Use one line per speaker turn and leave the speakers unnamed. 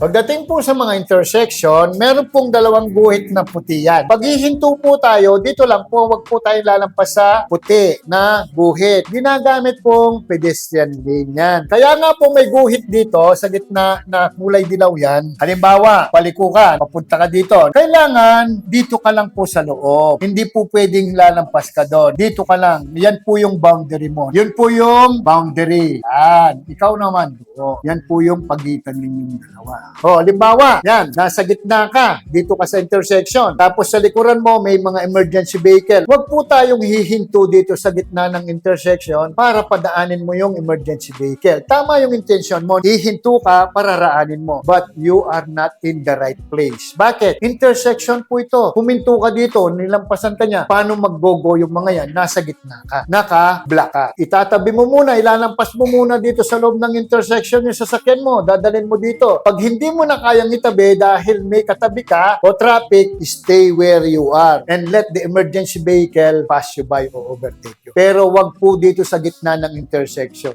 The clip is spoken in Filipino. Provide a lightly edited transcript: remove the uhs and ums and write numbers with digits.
Pagdating po sa mga intersection, meron pong dalawang guhit na puti yan. Pag hihinto po tayo, dito lang po, wag po tayo lalampas sa puti na guhit. Ginagamit pong pedestrian lane yan. Kaya nga po may guhit dito sa gitna na kulay dilaw yan. Halimbawa, paliko ka, papunta ka dito. Kailangan dito ka lang po sa loob. Hindi po pwedeng lalampas ka doon. Dito ka lang. Yan po yung boundary mo. Yun po yung boundary. Yan. Ikaw naman. Yan po yung pagitan ninyong dalawa. Halimbawa, yan, nasa gitna ka, dito ka sa intersection, tapos sa likuran mo may mga emergency vehicle. Huwag po tayong hihinto dito sa gitna ng intersection para padaanin mo yung emergency vehicle. Tama yung intention mo, hihinto ka para raanin mo, but you are not in the right place. Bakit? Intersection po ito. Huminto ka dito, nilampasan ka niya. Paano mag-go-go yung mga yan? Nasa gitna ka. Naka-block ka. Itatabi mo muna, ilalampas mo muna dito sa loob ng intersection yung sasakyan mo, dadalhin mo dito. Pag hindi mo na kayang itabi dahil may katabi ka o traffic, stay where you are and let the emergency vehicle pass you by o overtake you. Pero wag po dito sa gitna ng intersection.